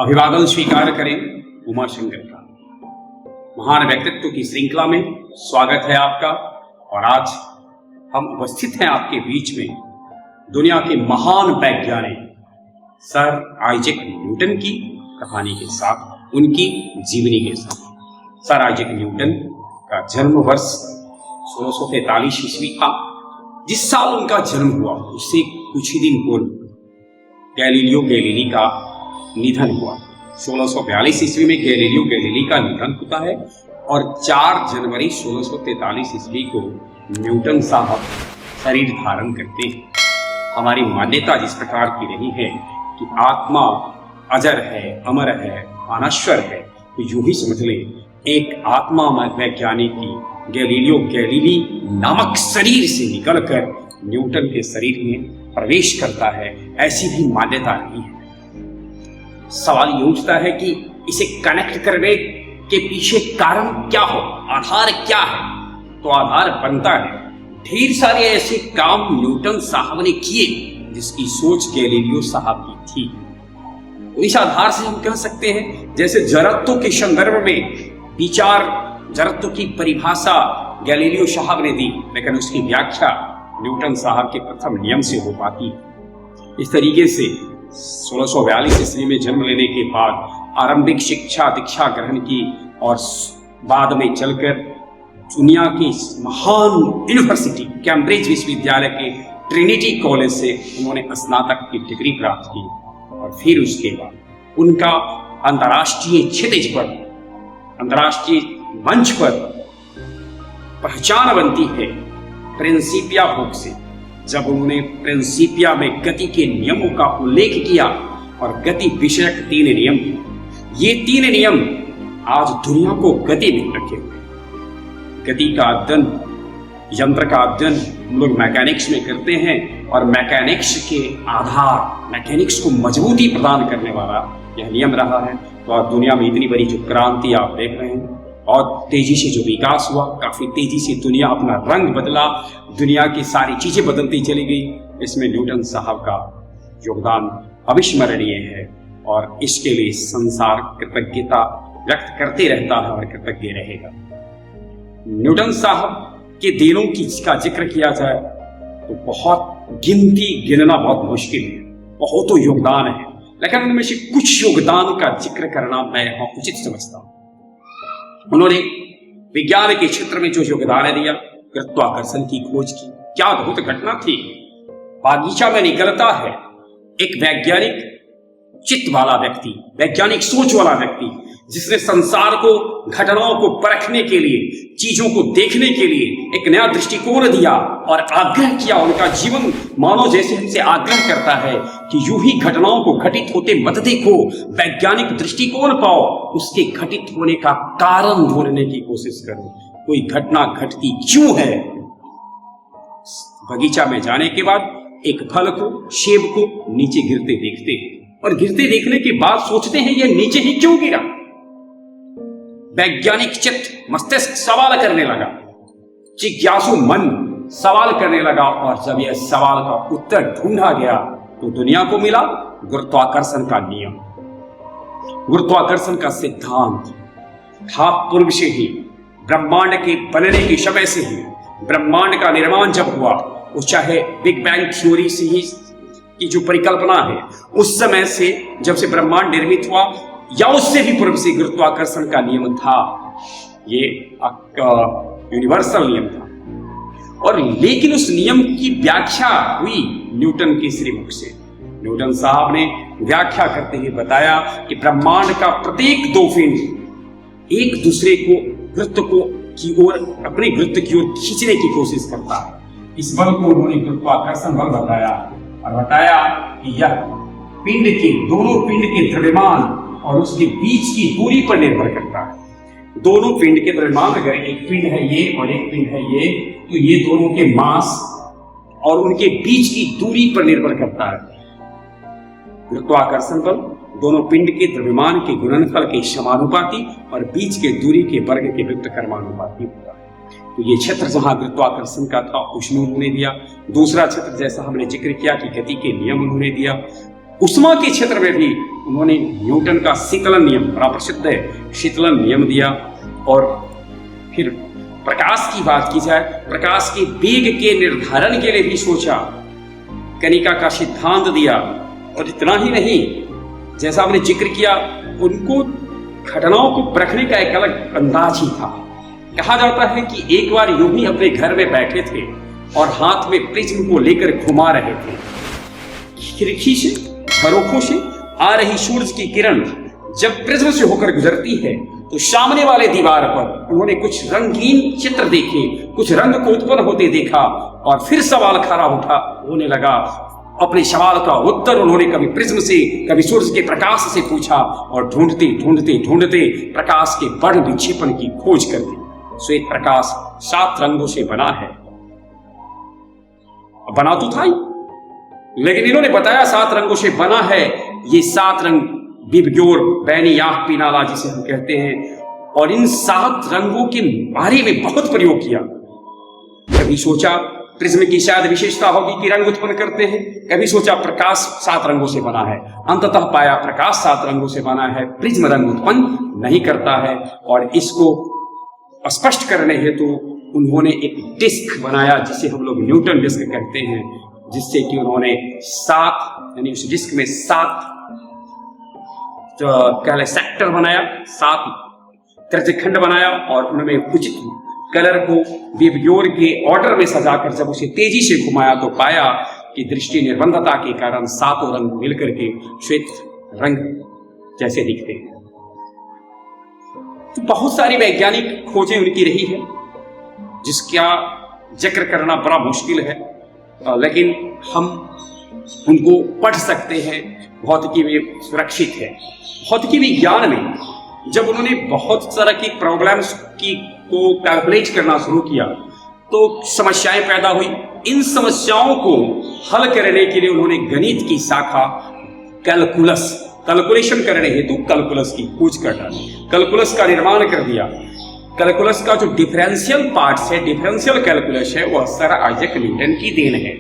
अभिवादन स्वीकार करें उमा शंकर का। महान व्यक्तित्व की श्रृंखला में स्वागत है आपका। और आज हम उपस्थित हैं आपके बीच में दुनिया के महान वैज्ञानिक सर आइजैक न्यूटन की कहानी के साथ, उनकी जीवनी के साथ। सर आइजैक न्यूटन का जन्म वर्ष 1643 ईस्वी था। जिस साल उनका जन्म हुआ उससे कुछ ही दिन पूर्व गैलीलियो गैलीली का निधन हुआ। 1642 ईस्वी में गैलीलियो गैलीली का निधन होता है और 4 जनवरी 1643 ईस्वी को न्यूटन साहब शरीर धारण करते हैं। हमारी मान्यता जिस प्रकार की रही है कि आत्मा अजर है, अमर है, अनश्वर है, तो यूं ही समझ लें एक आत्मा वैज्ञानिक की गैलीलियो गैलीली नामक शरीर से निकलकर न्यूटन के शरीर में प्रवेश करता है, ऐसी भी मान्यता रही है। सवाल ये उठता है कि इसे कनेक्ट करने के पीछे कारण क्या हो, आधार क्या है? तो आधार बनता है ढेर सारे ऐसे काम न्यूटन साहब ने किए जिसकी सोच गैलीलियो साहब की थी। तो इस आधार से हम कह सकते हैं जैसे जड़त्व के संदर्भ में विचार, जड़त्व की परिभाषा गैलीलियो साहब ने दी, लेकिन उसकी व्याख्या न्यूटन साहब के प्रथम नियम से हो पाती। इस तरीके से 1642 ईस्वी में जन्म लेने के बाद आरंभिक शिक्षा दीक्षा ग्रहण की और बाद में चलकर दुनिया की महान यूनिवर्सिटी कैम्ब्रिज विश्वविद्यालय के ट्रिनिटी कॉलेज से उन्होंने स्नातक की डिग्री प्राप्त की। और फिर उसके बाद उनका अंतर्राष्ट्रीय क्षितिज पर, अंतर्राष्ट्रीय मंच पर पहचान बनती है प्रिंसिपिया बुक से, जब उन्होंने प्रिंसिपिया में गति के नियमों का उल्लेख किया और गति विषयक 3 नियम। ये 3 नियम आज दुनिया को गति में रखे हुए। गति का अध्ययन, यंत्र का अध्ययन हम लोग मैकेनिक्स में करते हैं और मैकेनिक्स के आधार, मैकेनिक्स को मजबूती प्रदान करने वाला यह नियम रहा है। तो आज दुनिया में इतनी बड़ी जो क्रांति आप देख रहे हैं और तेजी से जो विकास हुआ, काफी तेजी से दुनिया अपना रंग बदला, दुनिया की सारी चीजें बदलती चली गई, इसमें न्यूटन साहब का योगदान अविस्मरणीय है और इसके लिए संसार कृतज्ञता व्यक्त करते रहता है और कृतज्ञ रहेगा। न्यूटन साहब के दिनों की का जिक्र किया जाए तो बहुत गिनना बहुत मुश्किल है, बहुत योगदान है, लेकिन उनमें से कुछ योगदान का जिक्र करना मैं उचित समझता हूं। उन्होंने विज्ञान के क्षेत्र में जो योगदान दिया, गुरुत्वाकर्षण की खोज की, क्या अद्भुत घटना थी। बागीचा में निकलता है एक वैज्ञानिक चित्त वाला व्यक्ति, वैज्ञानिक सोच वाला व्यक्ति, जिसने संसार को, घटनाओं को परखने के लिए, चीजों को देखने के लिए एक नया दृष्टिकोण दिया और आग्रह किया। उनका जीवन मानो जैसे हमसे आग्रह करता है कि यूं ही घटनाओं को घटित होते मत देखो, वैज्ञानिक दृष्टिकोण पाओ, उसके घटित होने का कारण ढूंढने की कोशिश करो। कोई घटना घटती क्यों है? बगीचा में जाने के बाद एक फल को, सेब को नीचे गिरते देखते हैं और गिरते देखने के बाद सोचते हैं यह नीचे ही क्यों गिरा। वैज्ञानिक चित्त, मस्तिष्क सवाल करने लगा, जिज्ञासु मन सवाल करने लगा और जब यह सवाल का उत्तर ढूंढा गया तो दुनिया को मिला गुरुत्वाकर्षण का नियम, गुरुत्वाकर्षण का सिद्धांत था। पूर्व से ही, ब्रह्मांड के बनने के समय से ही, ब्रह्मांड का निर्माण जब हुआ, वो चाहे बिग बैंग थ्योरी से ही की जो परिकल्पना है, उस समय से जब से ब्रह्मांड निर्मित हुआ या उससे भी पूर्व से गुरुत्वाकर्षण का नियम था। ये यूनिवर्सल नियम था और लेकिन उस नियम की व्याख्या हुई न्यूटन के श्रीमुख से। न्यूटन साहब ने व्याख्या करते हुए बताया कि ब्रह्मांड का प्रत्येक 2 पिंड एक दूसरे को वृत्त को की ओर, अपने वृत्त की ओर खींचने की कोशिश करता है। इस बल को उन्होंने गुरुत्वाकर्षण बल बताया और बताया कि यह पिंड के, दोनों पिंड के द्रव्यमान और उसके बीच की दूरी पर निर्भर करता है। दोनों पिंड के द्रव्यमान, अगर एक पिंड है ये और एक पिंड है ये, तो ये दोनों के मास और उनके बीच की दूरी पर निर्भर करता है। गुरुत्वाकर्षण बल दोनों पिंड के द्रव्यमान के गुणनफल के समानुपाती और बीच के दूरी के वर्ग के वृत्त कर्मानुपाती होता है। तो ये क्षेत्र जहां गुरुत्वाकर्षण का था उसमें उन्होंने दिया। दूसरा क्षेत्र जैसा हमने जिक्र किया कि गति के नियम उन्होंने दिया। उष्मा के क्षेत्र में भी उन्होंने न्यूटन का शीतलन नियम, बड़ा प्रसिद्ध है, शीतलन नियम दिया। और फिर प्रकाश की बात की जाए, प्रकाश के वेग के निर्धारण के लिए भी सोचा, कणिका का सिद्धांत दिया। और इतना ही नहीं, जैसा हमने जिक्र किया, उनको घटनाओं को परखने का एक अलग अंदाज ही था। कहा जाता है कि एक बार यूं ही अपने घर में बैठे थे और हाथ में प्रिज्म को लेकर घुमा रहे थे। खिड़की से, झरोखों से आ रही सूरज की किरण जब प्रिज्म से होकर गुजरती है तो सामने वाले दीवार पर उन्होंने कुछ रंगीन चित्र देखे, कुछ रंग को उत्पन्न होते देखा। और फिर सवाल खड़ा होने लगा। अपने सवाल का उत्तर उन्होंने कभी प्रिज्म से, कभी सूरज के प्रकाश से पूछा और ढूंढते ढूंढते ढूंढते प्रकाश के वर्ण विक्षेपण की खोज कर दी। श्वेत प्रकाश 7 रंगों से बना है। बना तो था ही, लेकिन इन्होंने बताया 7 रंगों से बना है। ये 7 रंग बिबग्योर, बैनियाक, पिनाला जिसे हम कहते हैं। और इन 7 रंगों के बारे में बहुत प्रयोग किया। कभी सोचा प्रिज्म की शायद विशेषता होगी कि रंग उत्पन्न करते हैं, कभी सोचा प्रकाश 7 रंगों से बना है। अंततः पाया प्रकाश 7 रंगों से बना है, प्रिज्म रंग उत्पन्न नहीं करता है। और इसको स्पष्ट करने हेतु उन्होंने एक डिस्क बनाया जिसे हम लोग न्यूटन डिस्क कहते हैं, जिससे कि उन्होंने 7 यानी उस डिस्क में 7 सेक्टर बनाया, 7 त्रिज्यखंड बनाया। और उनमें उचित कलर को बिबग्योर के ऑर्डर में सजाकर जब उसे तेजी से घुमाया तो पाया कि दृष्टि निर्बंधता के कारण 7 रंग मिलकर के श्वेत रंग जैसे दिखते हैं। तो बहुत सारी वैज्ञानिक खोजें उनकी रही है जिसका जिक्र करना बड़ा मुश्किल है, लेकिन हम उनको पढ़ सकते हैं। भौतिकी में सुरक्षित है। भौतिकी विज्ञान में जब उन्होंने बहुत तरह की प्रॉब्लम्स को कैलकुलेट करना शुरू किया तो समस्याएं पैदा हुई। इन समस्याओं को हल करने के लिए उन्होंने गणित की शाखा कैलकुलेशन करने हेतु कैलकुलस की खोज कर डाली, कैलकुलस का निर्माण कर दिया। कैलकुलस का जो डिफरेंशियल पार्ट्स है, डिफरेंशियल कैलकुलस है, वह सर आइजैक न्यूटन की देन है।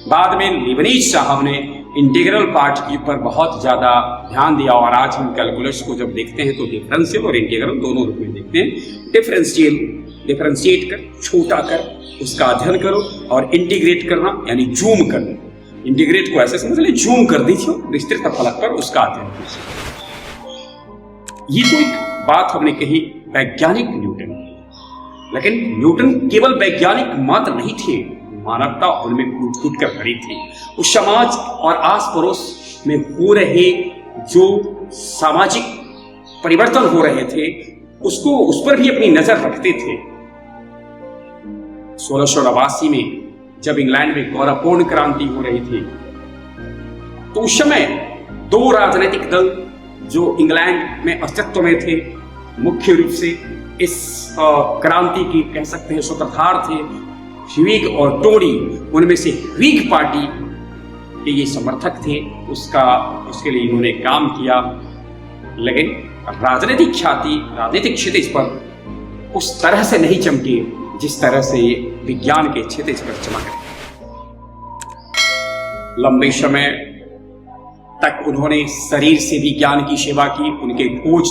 बाद में लीबनिज साहब ने इंटीग्रल पार्ट के ऊपर बहुत ज्यादा ध्यान दिया। और आज हम कैलकुलस को जब देखते हैं तो डिफरेंशियल और इंटीग्रल दोनों रूप में देखते हैं। डिफरेंशिएट कर, छोटा कर, उसका अध्ययन करो। और इंटीग्रेट करना यानी जूम करना, इंटीग्रेट को ऐसे समझ ले, जूम कर दीजिए विस्तृत फलक पर, उसका अध्ययन कीजिए। ये तो एक बात हमने कही वैज्ञानिक न्यूटन की। लेकिन न्यूटन केवल वैज्ञानिक मात्र नहीं थे, मानवता उनमें कूट कर भरी थी। उस समाज और आस पड़ोस में हो रहे जो सामाजिक परिवर्तन हो रहे थे उस पर भी अपनी नजर रखते थे। 1689 में जब इंग्लैंड में गौरवपूर्ण क्रांति हो रही थी तो उस समय 2 राजनीतिक दल जो इंग्लैंड में अस्तित्व में थे, मुख्य रूप से इस क्रांति की कह सकते हैं सूत्रधार थे व्हिग और टोरी। उनमें से व्हिग पार्टी के ये समर्थक थे, उसके लिए इन्होंने काम किया। लेकिन राजनीतिक ख्याति, राजनीतिक क्षितिज पर उस तरह से नहीं चमके जिस तरह से ये विज्ञान के क्षितिज पर चमक रहे। लंबे समय तक उन्होंने शरीर से विज्ञान की सेवा की। उनके खोज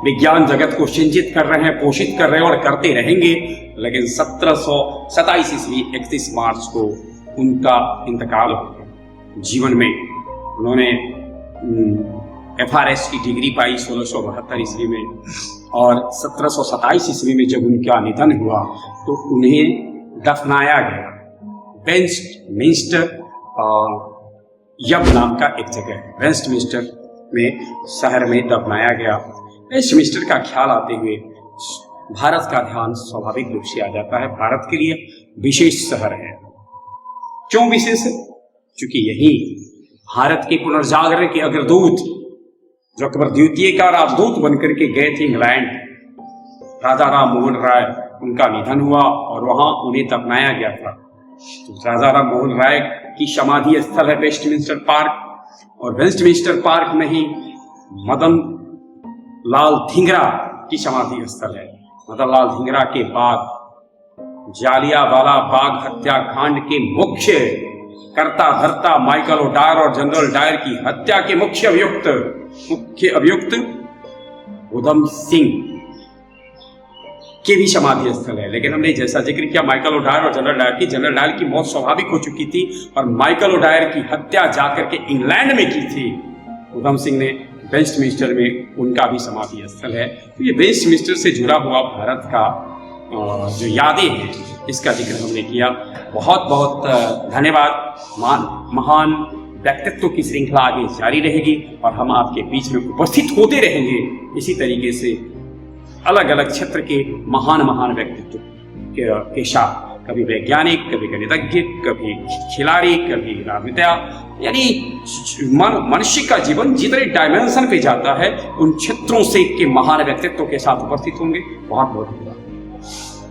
विज्ञान जगत को सिंचित कर रहे हैं, पोषित कर रहे हैं और करते रहेंगे। लेकिन 1727 ईस्वी 31 मार्च को उनका इंतकाल हो गया। जीवन में उन्होंने FRS की डिग्री पाई 1672 ईस्वी में। और 1727 ईस्वी में जब उनका निधन हुआ तो उन्हें दफनाया गया वेस्टमिंस्टर यब नाम का एक जगह है, वेस्टमिंस्टर में शहर में दफनाया गया। वेस्टमिंस्टर का ख्याल आते हुए भारत का ध्यान स्वाभाविक रूप से आ जाता है। भारत के लिए विशेष शहर है। क्यों विशेष है? क्योंकि यही भारत के पुनर्जागरण के अग्रदूत जो अकबर द्वितीय का राजदूत बनकर के गए थे इंग्लैंड, राजा राम मोहन राय, उनका निधन हुआ और वहां उन्हें दफनाया गया था। तो राजा राम मोहन राय की समाधि स्थल है वेस्टमिंस्टर पार्क। और वेस्टमिंस्टर पार्क में ही मदन लाल धिंगरा की समाधि स्थल है। मदन लाल धिंगरा के बाद जालियांवाला बाग हत्याकांड के मुख्य कर्ता धर्ता माइकल ओडायर और जनरल डायर की हत्या के मुख्य अभियुक्त उधम सिंह के भी समाधि स्थल है। लेकिन हमने जैसा जिक्र किया माइकल ओडायर और जनरल डायर की मौत स्वाभाविक हो चुकी थी और माइकल ओडायर की हत्या जाकर के इंग्लैंड में की थी। उधम सिंह ने वेस्टमिंस्टर में उनका भी समाधि स्थल है। तो ये वेस्टमिंस्टर से जुड़ा हुआ भारत का जो यादें हैं इसका जिक्र हमने किया। बहुत बहुत धन्यवाद। महान व्यक्तित्व की श्रृंखला आगे जारी रहेगी और हम आपके बीच में उपस्थित होते रहेंगे इसी तरीके से अलग अलग क्षेत्र के महान व्यक्तित्व के साथ, कभी वैज्ञानिक, कभी गणितज्ञ, कभी खिलाड़ी, कभी राजनेता, यानी मनुष्य का जीवन जितने डायमेंशन पे जाता है उन क्षेत्रों से के महान व्यक्तित्व के साथ उपस्थित होंगे। बहुत बहुत धन्यवाद।